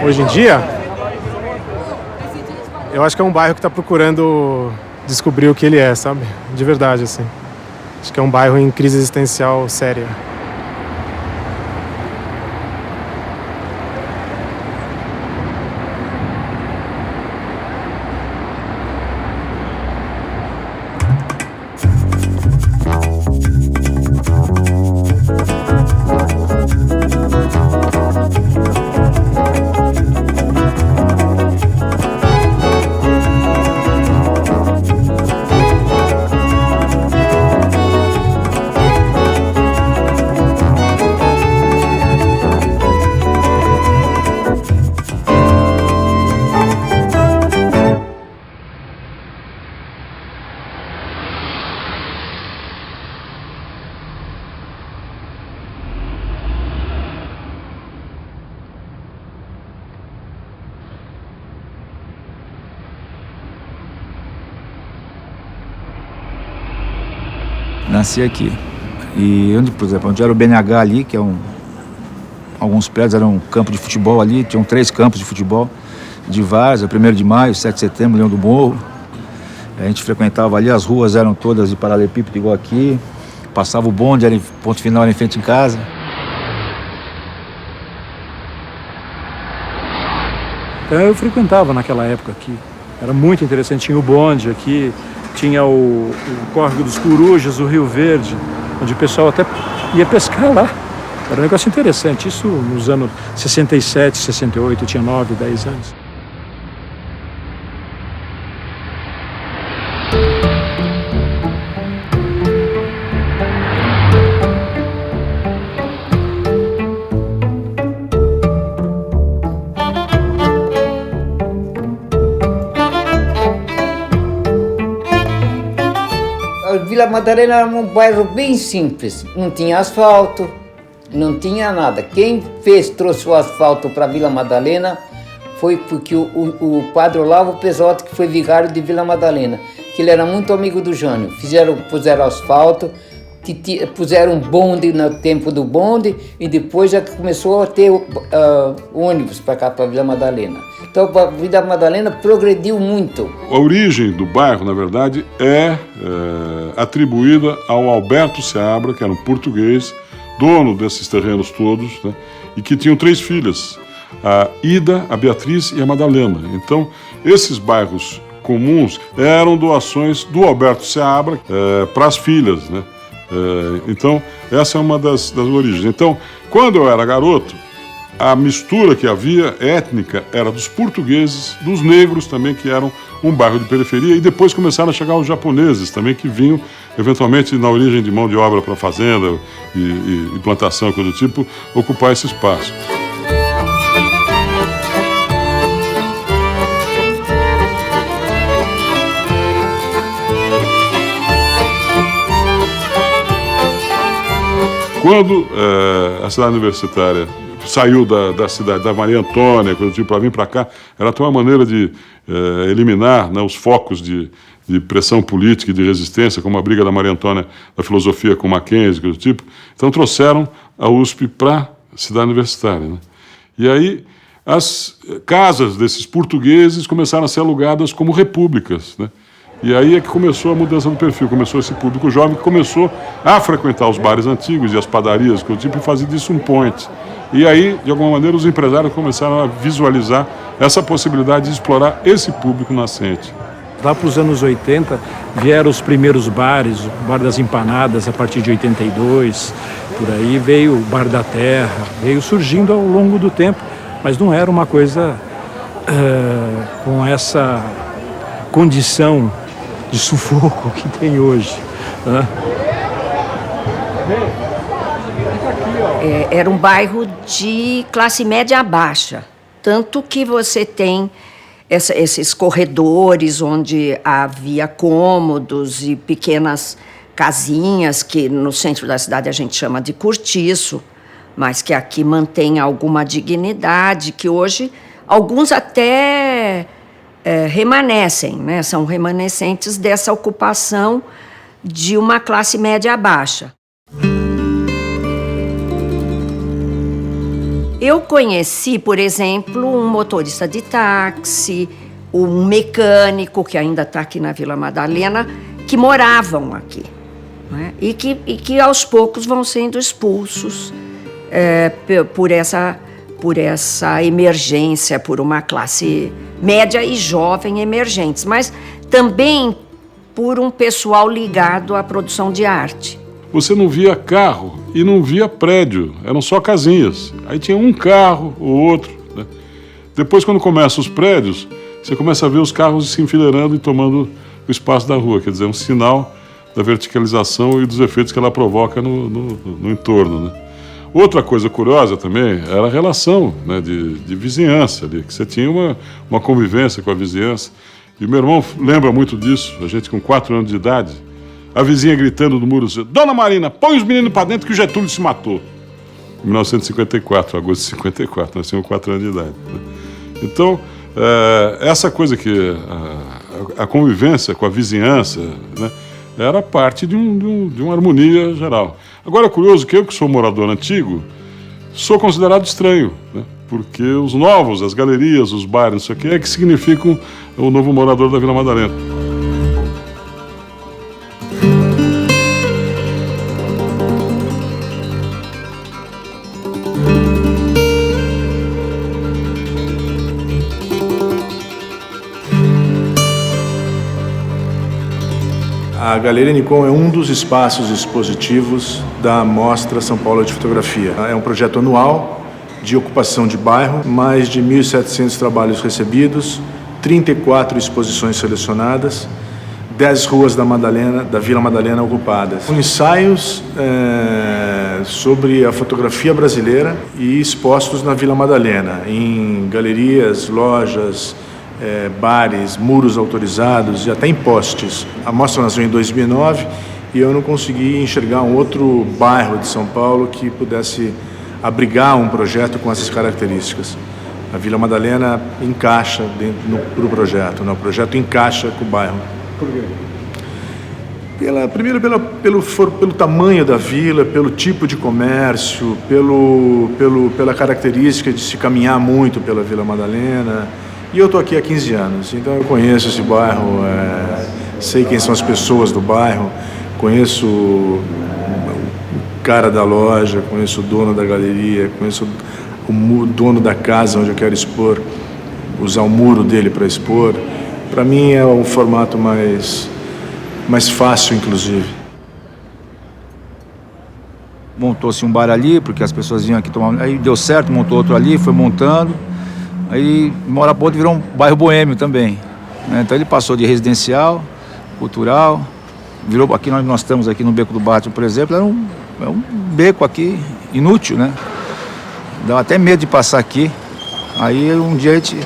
Hoje em dia, eu acho que é um bairro que está procurando descobrir o que ele é, sabe? De verdade, assim. Acho que é um bairro em crise existencial séria. Nasci aqui. E onde, por exemplo, onde era o BNH ali, que é alguns prédios, era um campo de futebol ali, tinham 3 campos de futebol, de várzea, 1º de maio, 7 de setembro, Leão do Morro. A gente frequentava ali, as ruas eram todas de paralelepípedo igual aqui, passava o bonde, era ponto final, era em frente em casa. Então eu frequentava naquela época aqui, era muito interessante, tinha o bonde aqui, tinha o Córrego dos Corujas, o Rio Verde, onde o pessoal até ia pescar lá. Era um negócio interessante, isso nos anos 67, 68, eu tinha 9, 10 anos. Vila Madalena era um bairro bem simples, não tinha asfalto, não tinha nada. Quem trouxe o asfalto para Vila Madalena foi porque o padre Olavo Pesotti, que foi vigário de Vila Madalena, que ele era muito amigo do Jânio. Puseram asfalto, puseram um bonde no tempo do bonde e depois já começou a ter ônibus para cá, para Vila Madalena. Então a Vila Madalena progrediu muito. A origem do bairro, na verdade, é atribuída ao Alberto Seabra, que era um português, dono desses terrenos todos, né, e que tinham 3 filhas, a Ida, a Beatriz e a Madalena. Então, esses bairros comuns eram doações do Alberto Seabra para as filhas, né? Então, essa é uma das origens. Então, quando eu era garoto, a mistura que havia étnica era dos portugueses, dos negros também, que eram um bairro de periferia, e depois começaram a chegar os japoneses também, que vinham, eventualmente, na origem de mão de obra para fazenda e plantação, coisa do tipo, ocupar esse espaço. Quando a cidade universitária saiu da cidade, da Maria Antônia, coisa do tipo, para vir para cá, era até uma maneira de eliminar, né, os focos de pressão política e de resistência, como a briga da Maria Antônia da filosofia com Mackenzie, coisa do tipo. Então trouxeram a USP para a cidade universitária, né? E aí as casas desses portugueses começaram a ser alugadas como repúblicas, né? E aí é que começou a mudança do perfil, começou esse público jovem que começou a frequentar os bares antigos e as padarias, coisa do tipo, e fazer disso um point. E aí, de alguma maneira, os empresários começaram a visualizar essa possibilidade de explorar esse público nascente. Lá para os anos 80 vieram os primeiros bares, o Bar das Empanadas a partir de 82, por aí veio o Bar da Terra, veio surgindo ao longo do tempo, mas não era uma coisa com essa condição de sufoco que tem hoje, né? Era um bairro de classe média baixa, tanto que você tem esses corredores onde havia cômodos e pequenas casinhas que no centro da cidade a gente chama de cortiço, mas que aqui mantém alguma dignidade, que hoje alguns até remanescem, né? São remanescentes dessa ocupação de uma classe média baixa. Eu conheci, por exemplo, um motorista de táxi, um mecânico que ainda está aqui na Vila Madalena, que moravam aqui, né? e que aos poucos vão sendo expulsos por essa emergência, por uma classe média e jovem emergentes, mas também por um pessoal ligado à produção de arte. Você não via carro e não via prédio, eram só casinhas. Aí tinha um carro ou outro, né? Depois, quando começam os prédios, você começa a ver os carros se enfileirando e tomando o espaço da rua, quer dizer, um sinal da verticalização e dos efeitos que ela provoca no entorno, né? Outra coisa curiosa também era a relação, né, de vizinhança ali, que você tinha uma convivência com a vizinhança. E meu irmão lembra muito disso, a gente com 4 anos de idade, a vizinha gritando do muro, Dona Marina, põe os meninos para dentro que o Getúlio se matou. Em 1954, agosto de 54, nós tínhamos 4 anos de idade, né? Então, essa coisa que a convivência com a vizinhança, né, era parte de uma harmonia geral. Agora é curioso que eu, que sou morador antigo, sou considerado estranho, né? Porque os novos, as galerias, os bares, não sei o que, é que significam o novo morador da Vila Madalena. A Galeria Nicom é um dos espaços expositivos da Mostra São Paulo de Fotografia. É um projeto anual de ocupação de bairro, mais de 1.700 trabalhos recebidos, 34 exposições selecionadas, 10 ruas da Vila Madalena ocupadas. Ensaios sobre a fotografia brasileira e expostos na Vila Madalena, em galerias, lojas, bares, muros autorizados e até em postes. A mostra nasceu em 2009 e eu não consegui enxergar um outro bairro de São Paulo que pudesse abrigar um projeto com essas características. A Vila Madalena encaixa no projeto, né? O projeto encaixa com o bairro. Por quê? Primeiro pelo tamanho da vila, pelo tipo de comércio, pela característica de se caminhar muito pela Vila Madalena. E eu estou aqui há 15 anos, então eu conheço esse bairro, sei quem são as pessoas do bairro, conheço o cara da loja, conheço o dono da galeria, conheço o dono da casa onde eu quero expor, usar o muro dele para expor. Para mim é um formato mais fácil, inclusive. Montou-se um bar ali, porque as pessoas vinham aqui tomar... Aí deu certo, montou outro ali, foi montando. Aí, uma hora a pouco, virou um bairro boêmio também, né? Então ele passou de residencial, cultural, virou... Aqui nós estamos aqui no Beco do Batman, por exemplo, é um beco aqui inútil, né? Dá até medo de passar aqui. Aí um dia a gente...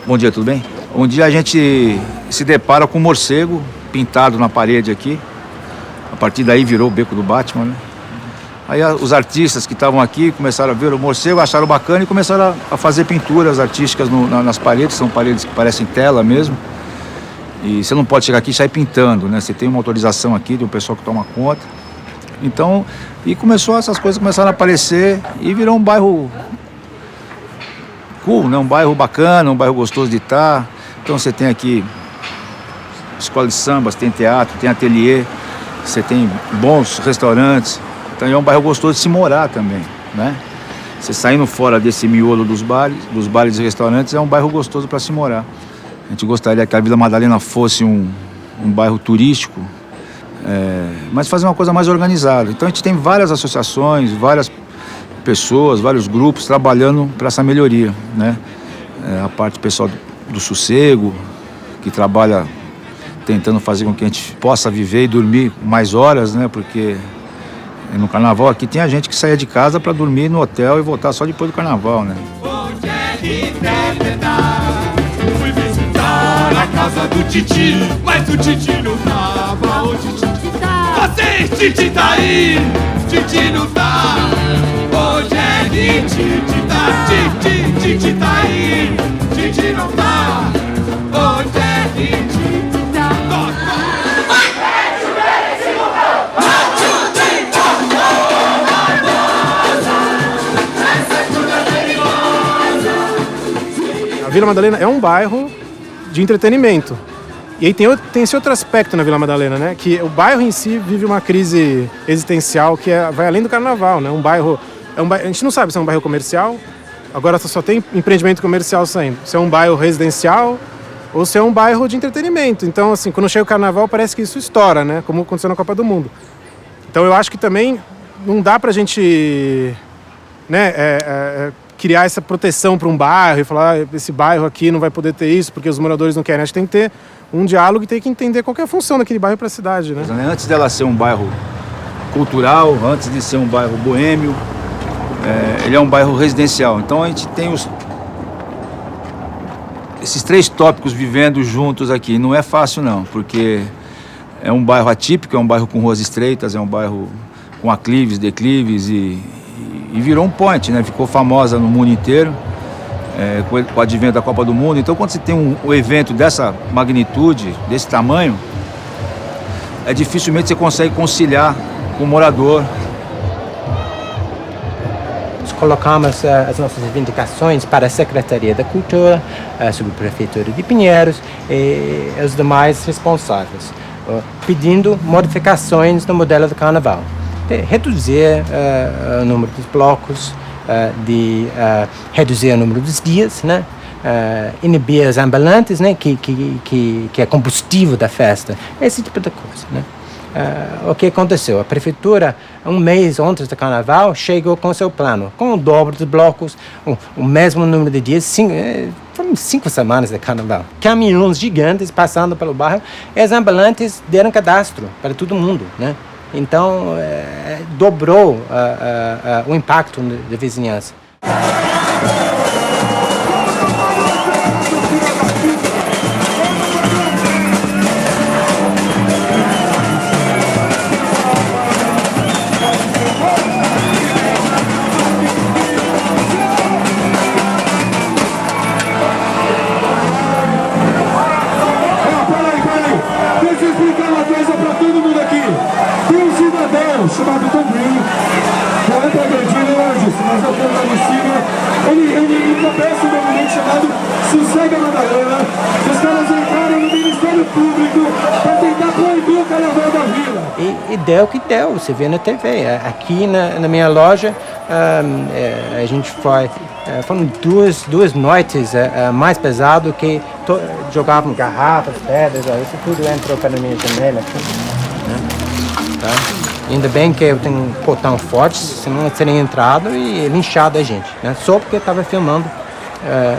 Bom dia, tudo bem? Um dia a gente se depara com um morcego pintado na parede aqui. A partir daí virou o Beco do Batman, né? Aí os artistas que estavam aqui começaram a ver o morcego, acharam bacana e começaram a fazer pinturas artísticas nas paredes. São paredes que parecem tela mesmo. E você não pode chegar aqui e sair pintando, né? Você tem uma autorização aqui de um pessoal que toma conta. Então, essas coisas começaram a aparecer e virou um bairro cool, né? Um bairro bacana, um bairro gostoso de estar. Então você tem aqui escola de sambas, tem teatro, tem ateliê, você tem bons restaurantes. Então é um bairro gostoso de se morar também, né? Você saindo fora desse miolo dos bares e restaurantes, é um bairro gostoso para se morar. A gente gostaria que a Vila Madalena fosse um bairro turístico, mas fazer uma coisa mais organizada. Então a gente tem várias associações, várias pessoas, vários grupos trabalhando para essa melhoria, né? A parte pessoal do sossego, que trabalha tentando fazer com que a gente possa viver e dormir mais horas, né? Porque no carnaval aqui tinha gente que saía de casa para dormir no hotel e voltar só depois do carnaval, né? Hoje é de interpretar. Fui visitar a casa do Titi, mas o Titi não tava. Hoje o Titi tá. Vocês, Titi tá aí, Titi não tá. Hoje é de Titi tá. Titi tá aí, Titi não tá. Hoje é de Titi tá. Essa Vila Madalena é um bairro de entretenimento. E aí tem esse outro aspecto na Vila Madalena, né? Que o bairro em si vive uma crise existencial que vai além do carnaval, né? A gente não sabe se é um bairro comercial, agora só tem empreendimento comercial saindo. Se é um bairro residencial ou se é um bairro de entretenimento. Então, assim, quando chega o carnaval parece que isso estoura, né? Como aconteceu na Copa do Mundo. Então eu acho que também não dá pra gente, né, criar essa proteção para um bairro e falar esse bairro aqui não vai poder ter isso porque os moradores não querem. Acho que tem que ter um diálogo e tem que entender qual que é a função daquele bairro para a cidade, né? Antes dela ser um bairro cultural, antes de ser um bairro boêmio, ele é um bairro residencial. Então a gente tem esses 3 tópicos vivendo juntos aqui. Não é fácil não, porque é um bairro atípico, é um bairro com ruas estreitas, é um bairro com aclives, declives e virou um point, né? Ficou famosa no mundo inteiro. Com o advento da Copa do Mundo. Então, quando você tem um evento dessa magnitude, desse tamanho, dificilmente você consegue conciliar com o morador. Nós colocamos as nossas reivindicações para a Secretaria da Cultura, a Subprefeitura de Pinheiros e os demais responsáveis, pedindo modificações no modelo do carnaval. Reduzir o número dos blocos, de reduzir o número dos dias, né? Inibir as ambulantes, né? que é combustível da festa, esse tipo de coisa, né? O que aconteceu? A prefeitura, um mês antes do carnaval, chegou com seu plano, com o dobro dos blocos, o mesmo número de dias, foram 5 semanas de carnaval. Caminhões gigantes passando pelo bairro, e as ambulantes deram cadastro para todo mundo, né? Então, dobrou o impacto da vizinhança. Deixa eu explicar uma coisa para todo mundo aqui. Tem um cidadão chamado Tombinho, não é para agredir hoje, mas eu quero lá em cima. Ele encabeça um movimento chamado Sossega Madalena. Os caras entraram no Ministério Público para tentar proibir o carnaval da vila. E deu o que deu, você vê na TV. Aqui na minha loja, a gente foi... foram duas noites mais pesado que jogavam garrafas, pedras, isso tudo entrou pela minha janela. Né? Tá? Ainda bem que eu tenho um portão forte, senão eu teria entrado e linchado a gente, né? Só porque estava filmando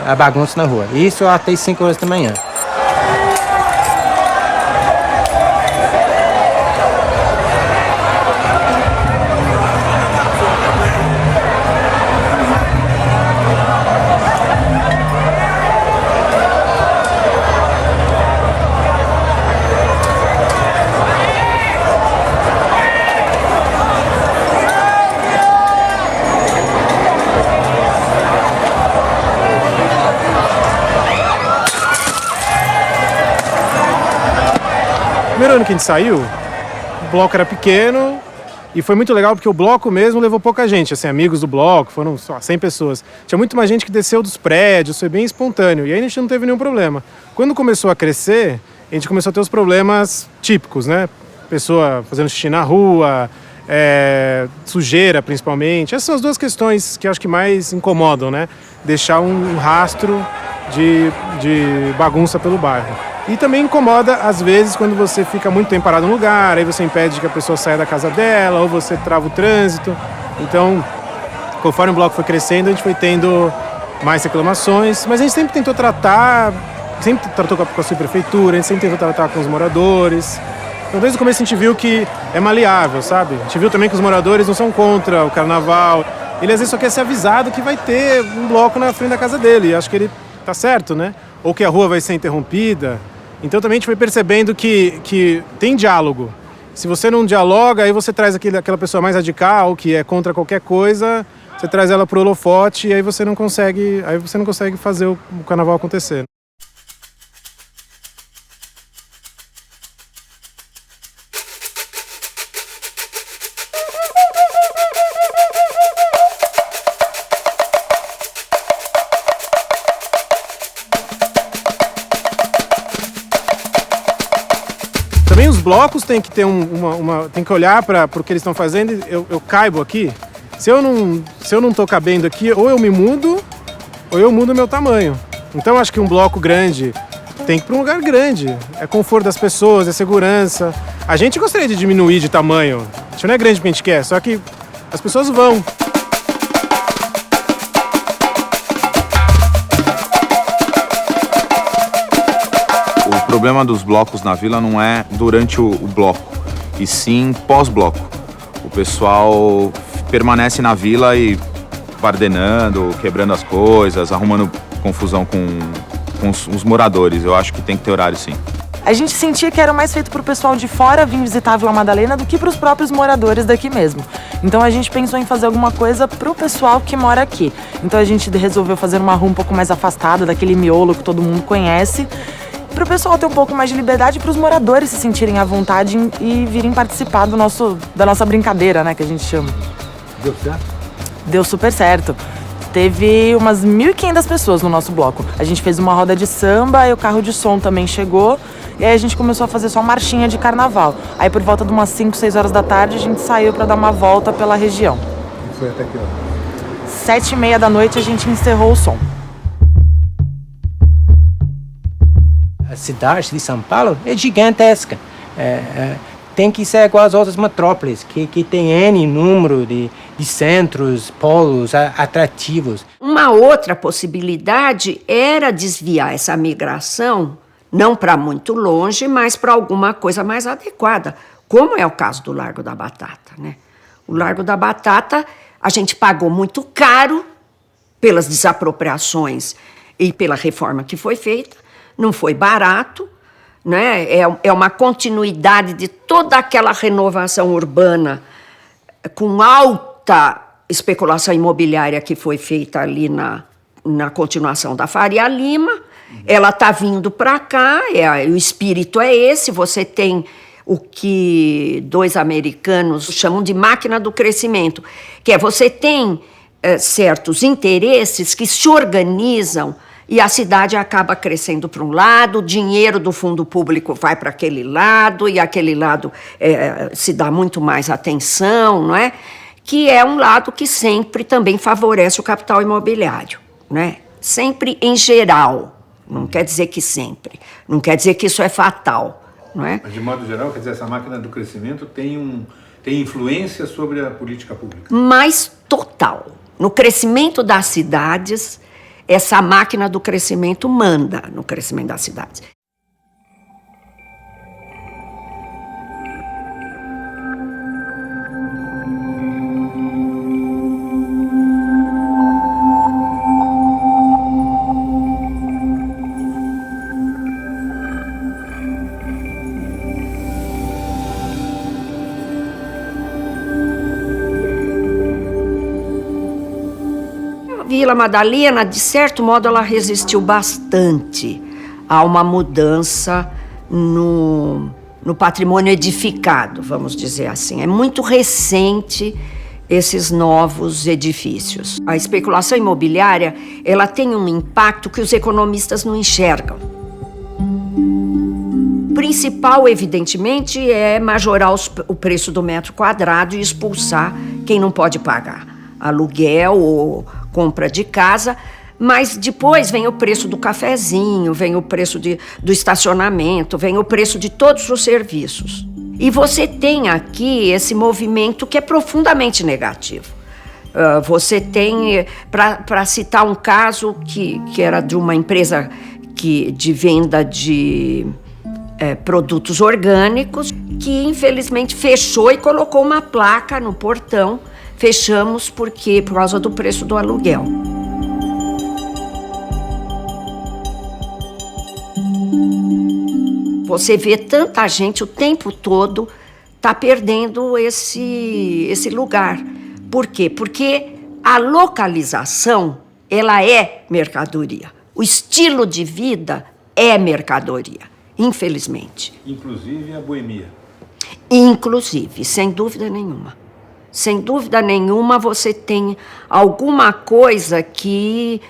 a bagunça na rua. Isso até 5 horas da manhã. Primeiro ano que a gente saiu, o bloco era pequeno e foi muito legal porque o bloco mesmo levou pouca gente, assim, amigos do bloco, foram só 100 pessoas. Tinha muito mais gente que desceu dos prédios, foi bem espontâneo e aí a gente não teve nenhum problema. Quando começou a crescer, a gente começou a ter os problemas típicos, né? Pessoa fazendo xixi na rua, sujeira principalmente. Essas são as 2 questões que eu acho que mais incomodam, né? Deixar um rastro de bagunça pelo bairro. E também incomoda, às vezes, quando você fica muito tempo parado no lugar, aí você impede que a pessoa saia da casa dela, ou você trava o trânsito. Então, conforme o bloco foi crescendo, a gente foi tendo mais reclamações, mas a gente sempre tentou tratar, sempre tratou com a subprefeitura, a gente sempre tentou tratar com os moradores. Então, desde o começo a gente viu que é maleável, sabe? A gente viu também que os moradores não são contra o carnaval. Ele às vezes só quer ser avisado que vai ter um bloco na frente da casa dele. E acho que ele tá certo, né? Ou que a rua vai ser interrompida. Então também a gente foi percebendo que tem diálogo. Se você não dialoga, aí você traz aquela pessoa mais radical, que é contra qualquer coisa, você traz ela pro holofote e aí você não consegue fazer o carnaval acontecer. Também os blocos têm que ter tem que olhar para o que eles estão fazendo. Eu caibo aqui. Se eu não tô cabendo aqui, ou eu me mudo, ou eu mudo o meu tamanho. Então acho que um bloco grande tem que ir para um lugar grande. É conforto das pessoas, é segurança. A gente gostaria de diminuir de tamanho. A gente não é grande porque a gente quer, só que as pessoas vão. O problema dos blocos na vila não é durante o bloco, e sim pós-bloco. O pessoal permanece na vila e bardenando, quebrando as coisas, arrumando confusão com os moradores. Eu acho que tem que ter horário, sim. A gente sentia que era mais feito pro pessoal de fora vir visitar a Vila Madalena do que pros próprios moradores daqui mesmo. Então a gente pensou em fazer alguma coisa pro pessoal que mora aqui. Então a gente resolveu fazer uma rua um pouco mais afastada daquele miolo que todo mundo conhece, para o pessoal ter um pouco mais de liberdade, para os moradores se sentirem à vontade e virem participar da nossa brincadeira, né, que a gente chama. Deu certo? Deu super certo. Teve umas 1.500 pessoas no nosso bloco. A gente fez uma roda de samba e o carro de som também chegou. E aí a gente começou a fazer só marchinha de carnaval. Aí por volta de umas 5, 6 horas da tarde a gente saiu para dar uma volta pela região. E foi até que hora? 7h30 da noite a gente encerrou o som. A cidade de São Paulo é gigantesca. Tem que ser igual às outras metrópoles, que tem N número de centros, polos atrativos. Uma outra possibilidade era desviar essa migração, não para muito longe, mas para alguma coisa mais adequada, como é o caso do Largo da Batata, né? O Largo da Batata, a gente pagou muito caro pelas desapropriações e pela reforma que foi feita. Não foi barato, né? É uma continuidade de toda aquela renovação urbana com alta especulação imobiliária que foi feita ali na continuação da Faria Lima. Ela está vindo para cá, o espírito é esse. Você tem o que 2 americanos chamam de máquina do crescimento, que é você tem certos interesses que se organizam e a cidade acaba crescendo para um lado, o dinheiro do fundo público vai para aquele lado, e aquele lado se dá muito mais atenção, não é? Que é um lado que sempre também favorece o capital imobiliário, né? Sempre em geral, não quer dizer que sempre, não quer dizer que isso é fatal, não é? Mas de modo geral, quer dizer, essa máquina do crescimento tem influência sobre a política pública? Mas total. No crescimento das cidades, essa máquina do crescimento manda no crescimento das cidades. Vila Madalena, de certo modo, ela resistiu bastante a uma mudança no patrimônio edificado, vamos dizer assim. É muito recente esses novos edifícios. A especulação imobiliária, ela tem um impacto que os economistas não enxergam. O principal, evidentemente, é majorar o preço do metro quadrado e expulsar quem não pode pagar. Aluguel ou compra de casa, mas depois vem o preço do cafezinho, vem o preço do estacionamento, vem o preço de todos os serviços. E você tem aqui esse movimento que é profundamente negativo. Você tem, para citar um caso que era de uma empresa de venda de produtos orgânicos, que infelizmente fechou e colocou uma placa no portão. Fechamos por causa do preço do aluguel. Você vê tanta gente o tempo todo tá perdendo esse lugar. Por quê? Porque a localização, ela é mercadoria. O estilo de vida é mercadoria, infelizmente. Inclusive a boemia. Inclusive, sem dúvida nenhuma. Sem dúvida nenhuma, você tem alguma coisa que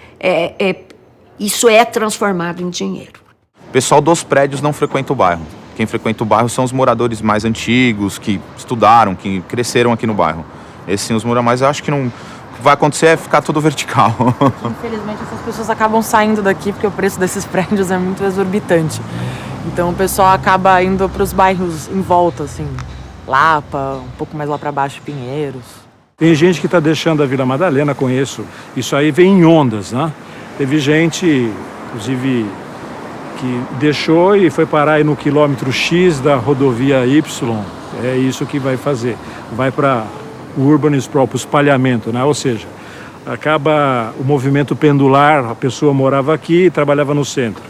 isso é transformado em dinheiro. O pessoal dos prédios não frequenta o bairro. Quem frequenta o bairro são os moradores mais antigos, que estudaram, que cresceram aqui no bairro. Esses sim, os moradores, mas eu acho que não... O que vai acontecer é ficar tudo vertical. Infelizmente, essas pessoas acabam saindo daqui porque o preço desses prédios é muito exorbitante. Então, o pessoal acaba indo para os bairros em volta, assim, Lapa, um pouco mais lá para baixo, Pinheiros. Tem gente que está deixando a Vila Madalena, conheço. Isso aí vem em ondas, né? Teve gente, inclusive, que deixou e foi parar aí no quilômetro X da rodovia Y. É isso que vai fazer. Vai para o urban sprawl, para o espalhamento, né? Ou seja, acaba o movimento pendular, a pessoa morava aqui e trabalhava no centro.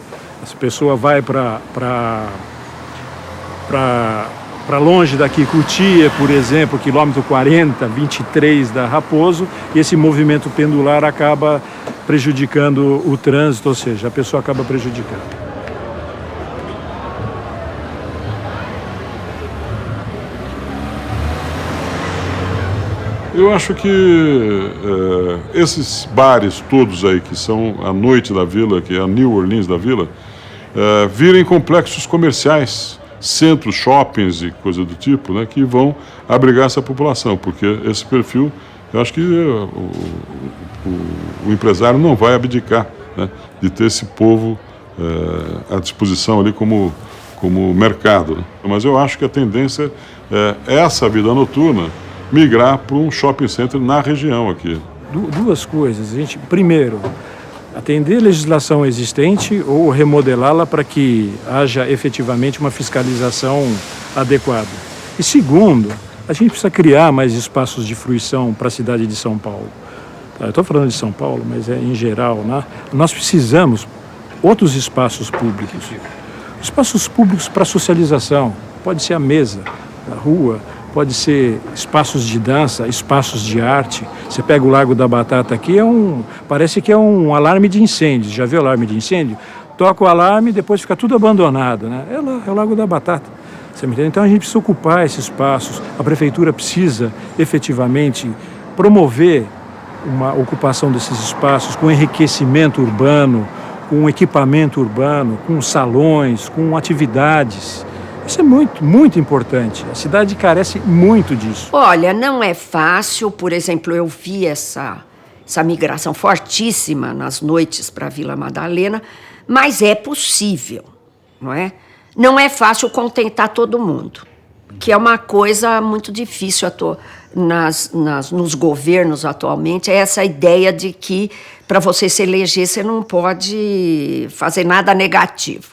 Essa pessoa vai para longe daqui, Cotia, por exemplo, quilômetro 40, 23 da Raposo, e esse movimento pendular acaba prejudicando o trânsito, ou seja, a pessoa acaba prejudicando. Eu acho que esses bares todos aí, que são a noite da vila, que é a New Orleans da vila, virem complexos comerciais, centros, shoppings e coisa do tipo, né, que vão abrigar essa população, porque esse perfil, eu acho que o empresário não vai abdicar, né, de ter esse povo à disposição ali como mercado, né? Mas eu acho que a tendência é essa vida noturna migrar para um shopping center na região aqui. Duas coisas. Primeiro, atender a legislação existente ou remodelá-la para que haja efetivamente uma fiscalização adequada. E segundo, a gente precisa criar mais espaços de fruição para a cidade de São Paulo. Eu estou falando de São Paulo, mas é em geral, né? Nós precisamos outros espaços públicos. Espaços públicos para socialização. Pode ser a mesa, a rua, pode ser espaços de dança, espaços de arte. Você pega o Largo da Batata aqui, parece que é um alarme de incêndio. Já viu o alarme de incêndio? Toca o alarme e depois fica tudo abandonado, né? É o Largo da Batata. Você me entende? Então a gente precisa ocupar esses espaços. A prefeitura precisa efetivamente promover uma ocupação desses espaços com enriquecimento urbano, com equipamento urbano, com salões, com atividades. Isso é muito, muito importante. A cidade carece muito disso. Olha, não é fácil. Por exemplo, eu vi essa migração fortíssima nas noites para a Vila Madalena, mas é possível, não é? Não é fácil contentar todo mundo, que é uma coisa muito difícil nos governos atualmente, é essa ideia de que para você se eleger você não pode fazer nada negativo.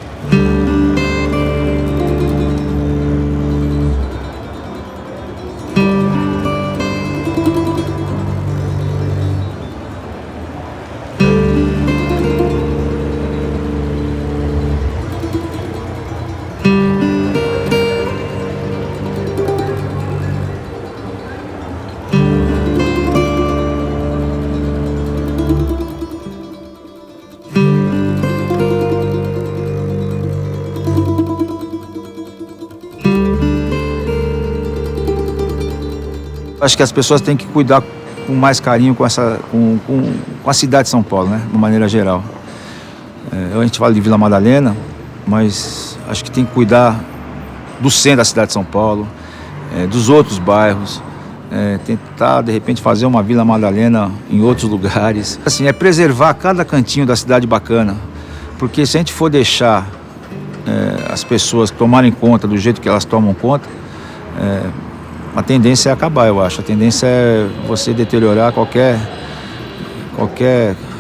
Acho que as pessoas têm que cuidar com mais carinho com a cidade de São Paulo, né? De maneira geral. A gente fala de Vila Madalena, mas acho que tem que cuidar do centro da cidade de São Paulo, dos outros bairros, tentar, de repente, fazer uma Vila Madalena em outros lugares. Assim, é preservar cada cantinho da cidade bacana, porque se a gente for deixar as pessoas tomarem conta do jeito que elas tomam conta, a tendência é acabar, eu acho. A tendência é você deteriorar qualquer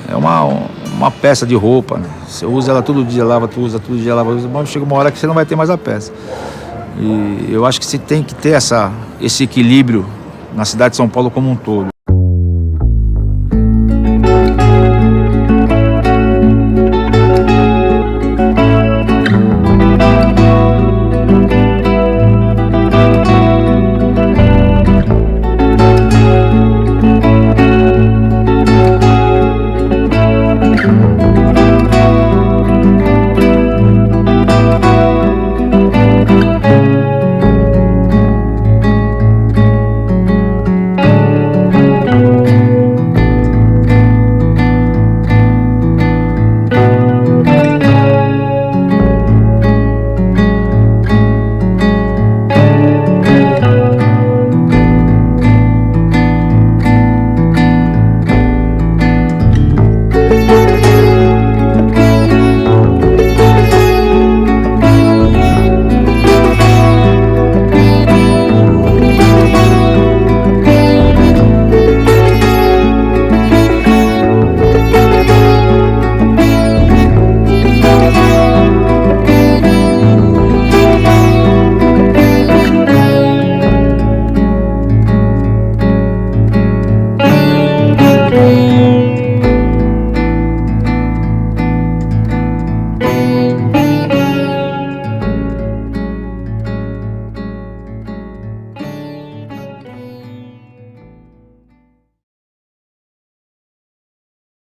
é uma peça de roupa, né? Você usa ela todo dia, lava, tu usa todo dia, lava, mas chega uma hora que você não vai ter mais a peça. E eu acho que você tem que ter esse equilíbrio na cidade de São Paulo como um todo.